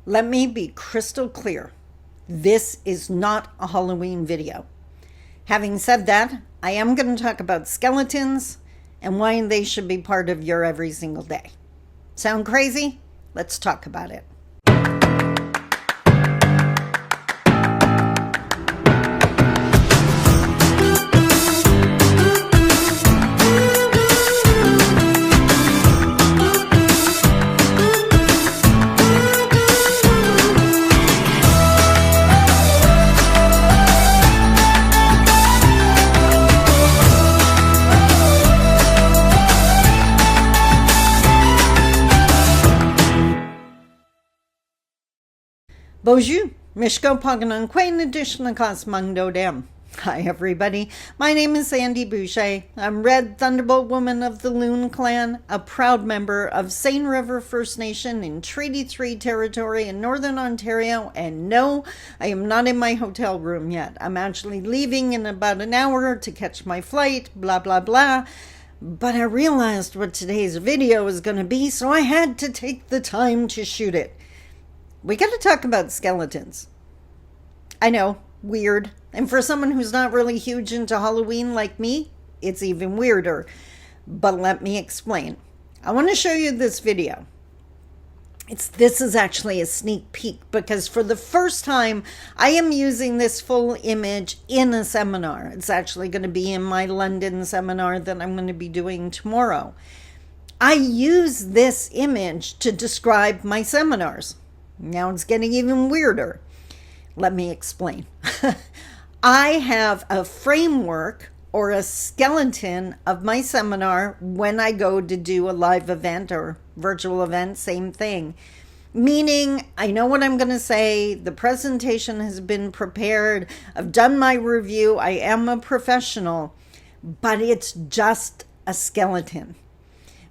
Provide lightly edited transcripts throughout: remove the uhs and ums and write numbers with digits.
Let me be crystal clear. This is not a Halloween video. Having said that, I am going to talk about skeletons and why they should be part of your every single day. Sound crazy? Let's talk about it. Bonjour, Mishko Paganan Edition Cosmondo Dem. Hi everybody, my name is Sandy Boucher. I'm Red Thunderbolt Woman of the Loon Clan, a proud member of Seine River First Nation in Treaty 3 territory in Northern Ontario, and no, I am not in my hotel room yet. I'm actually leaving in about an hour to catch my flight, blah blah blah. But I realized what today's video is going to be, so I had to take the time to shoot it. We got to talk about skeletons. I know, weird. And for someone who's not really huge into Halloween like me, it's even weirder. But let me explain. I want to show you this video. This is actually a sneak peek because for the first time, I am using this full image in a seminar. It's actually going to be in my London seminar that I'm going to be doing tomorrow. I use this image to describe my seminars. Now it's getting even weirder. Let me explain. I have a framework or a skeleton of my seminar when I go to do a live event or virtual event, same thing. Meaning, I know what I'm going to say. The presentation has been prepared. I've done my review. I am a professional, but it's just a skeleton.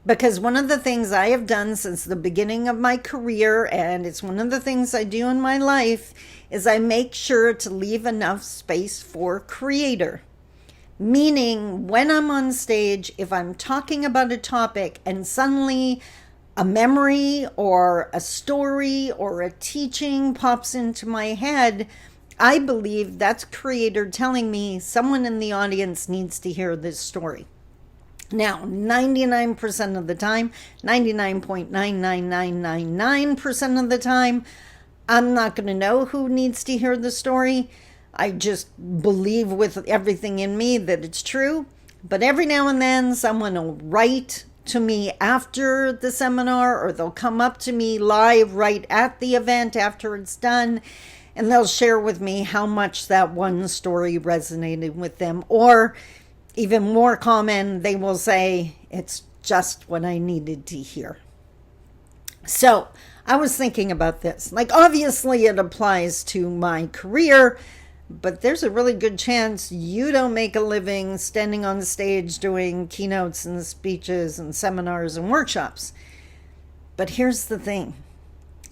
Because one of the things I have done since the beginning of my career, and it's one of the things I do in my life, is I make sure to leave enough space for creator. Meaning, when I'm on stage, if I'm talking about a topic and suddenly a memory or a story or a teaching pops into my head, I believe that's creator telling me someone in the audience needs to hear this story. Now, 99% of the time, 99.99999% of the time, I'm not going to know who needs to hear the story. I just believe with everything in me that it's true. But every now and then, someone will write to me after the seminar, or they'll come up to me live right at the event after it's done, and they'll share with me how much that one story resonated with them. Or even more common, they will say, it's just what I needed to hear. So I was thinking about this. Like, obviously it applies to my career, but there's a really good chance you don't make a living standing on stage doing keynotes and speeches and seminars and workshops. But here's the thing.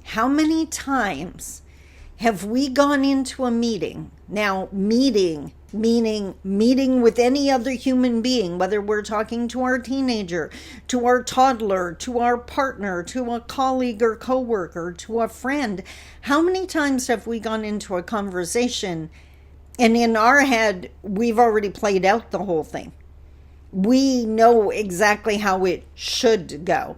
How many times have we gone into a meeting? Now, meeting meeting with any other human being, whether we're talking to our teenager, to our toddler, to our partner, to a colleague or coworker, to a friend. How many times have we gone into a conversation and in our head, we've already played out the whole thing? We know exactly how it should go.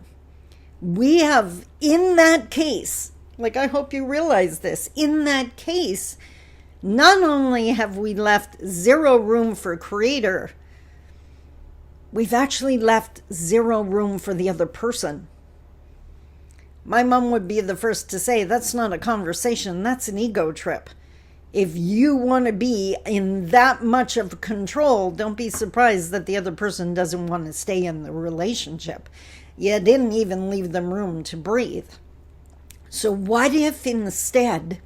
We have, in that case, like I hope you realize this, in that case, not only have we left zero room for creator, we've actually left zero room for the other person. My mom would be the first to say, that's not a conversation, that's an ego trip. If you want to be in that much of control, don't be surprised that the other person doesn't want to stay in the relationship. You didn't even leave them room to breathe. So what if instead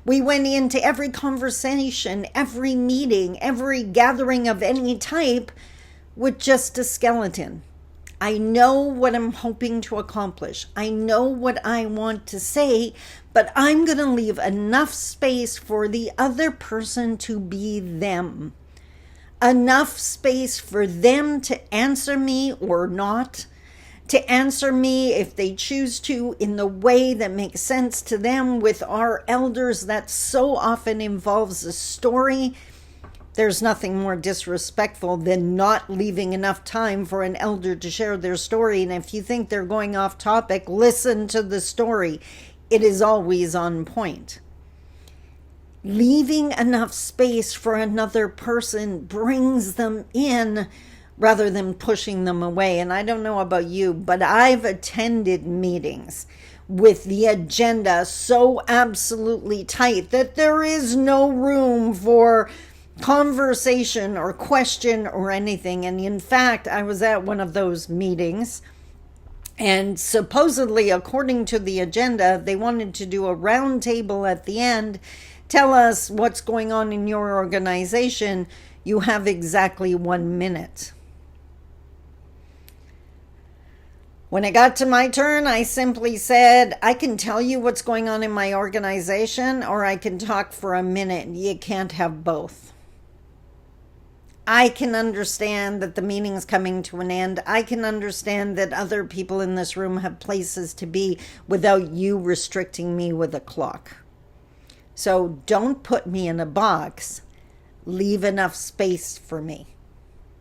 we went into every conversation, every meeting, every gathering of any type with just a skeleton? I know what I'm hoping to accomplish. I know what I want to say, but I'm going to leave enough space for the other person to be them. Enough space for them to answer me or not, to answer me if they choose to in the way that makes sense to them. With our elders, that so often involves a story. There's nothing more disrespectful than not leaving enough time for an elder to share their story. And if you think they're going off topic, listen to the story. It is always on point. Leaving enough space for another person brings them in rather than pushing them away. And I don't know about you, but I've attended meetings with the agenda so absolutely tight that there is no room for conversation or question or anything. And in fact, I was at one of those meetings, and supposedly, according to the agenda, they wanted to do a round table at the end. Tell us what's going on in your organization. You have exactly 1 minute. When it got to my turn, I simply said, I can tell you what's going on in my organization, or I can talk for a minute. You can't have both. I can understand that the meeting's coming to an end. I can understand that other people in this room have places to be without you restricting me with a clock. So don't put me in a box. Leave enough space for me.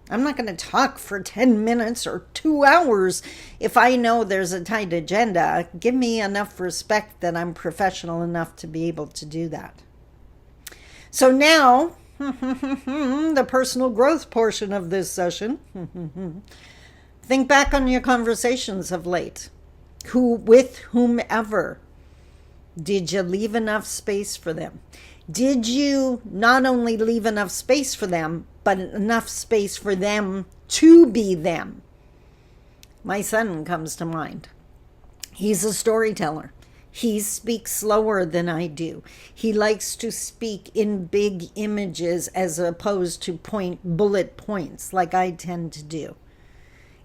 I'm not going to talk for 10 minutes or 2 hours if I know there's a tight agenda. Give me enough respect that I'm professional enough to be able to do that. So now, the personal growth portion of this session. Think back on your conversations of late. With whomever. Did you leave enough space for them? Did you not only leave enough space for them, but enough space for them to be them? My son comes to mind. He's a storyteller. He speaks slower than I do. He likes to speak in big images as opposed to bullet points like I tend to do.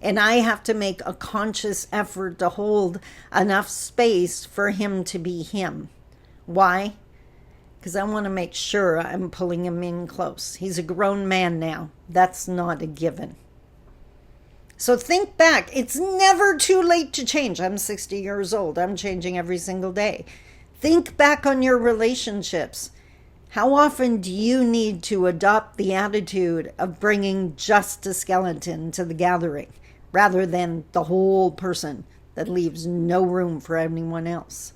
And I have to make a conscious effort to hold enough space for him to be him. Why? Because I want to make sure I'm pulling him in close. He's a grown man now. That's not a given. So think back. It's never too late to change. I'm 60 years old. I'm changing every single day. Think back on your relationships. How often do you need to adopt the attitude of bringing just a skeleton to the gathering rather than the whole person that leaves no room for anyone else?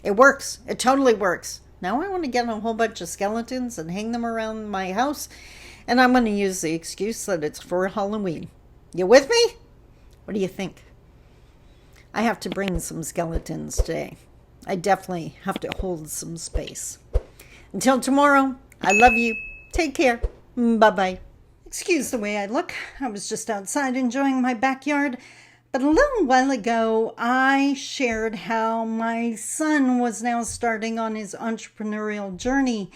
It works. It totally works. Now I want to get a whole bunch of skeletons and hang them around my house, and I'm going to use the excuse that it's for Halloween. You with me? What do you think? I have to bring some skeletons today. I definitely have to hold some space. Until tomorrow, I love you. Take care. Bye-bye. Excuse the way I look. I was just outside enjoying my backyard. But a little while ago, I shared how my son was now starting on his entrepreneurial journey.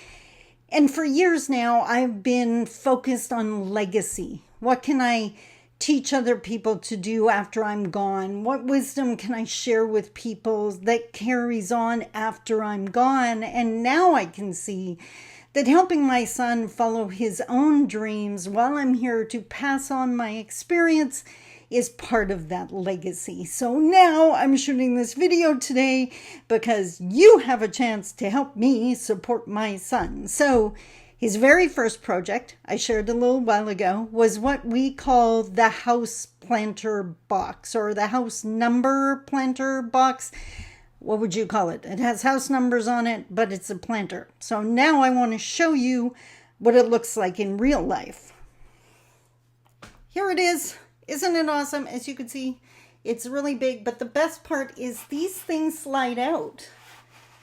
And for years now, I've been focused on legacy. What can I teach other people to do after I'm gone? What wisdom can I share with people that carries on after I'm gone? And now I can see that helping my son follow his own dreams while I'm here to pass on my experience is part of that legacy. So now I'm shooting this video today because you have a chance to help me support my son. So his very first project, I shared a little while ago, was what we call the house planter box, or the house number planter box. What would you call it? It has house numbers on it, but it's a planter. So now I want to show you what it looks like in real life. Here it is. Isn't it awesome? As you can see, it's really big, but the best part is these things slide out,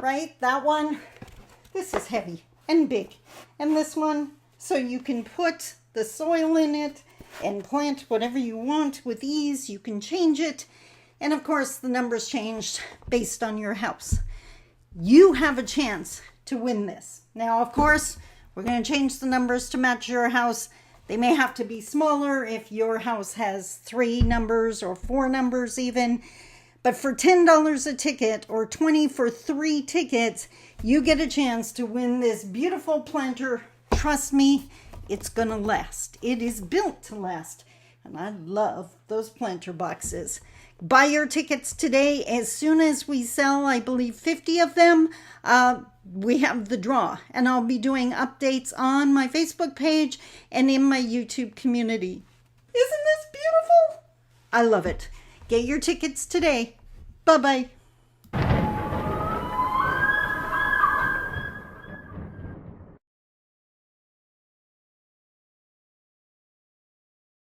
right? That one, this is heavy and big. And this one, so you can put the soil in it and plant whatever you want with ease. You can change it. And of course, the numbers changed based on your house. You have a chance to win this. Now, of course, we're going to change the numbers to match your house. They may have to be smaller if your house has 3 numbers or 4 numbers even. But for $10 a ticket or $20 for 3 tickets, you get a chance to win this beautiful planter. Trust me, it's going to last. It is built to last. And I love those planter boxes Buy your tickets today. As soon as we sell, I believe, 50 of them, we have the draw. And I'll be doing updates on my Facebook page and in my YouTube community. Isn't this beautiful? I love it. Get your tickets today. Bye-bye.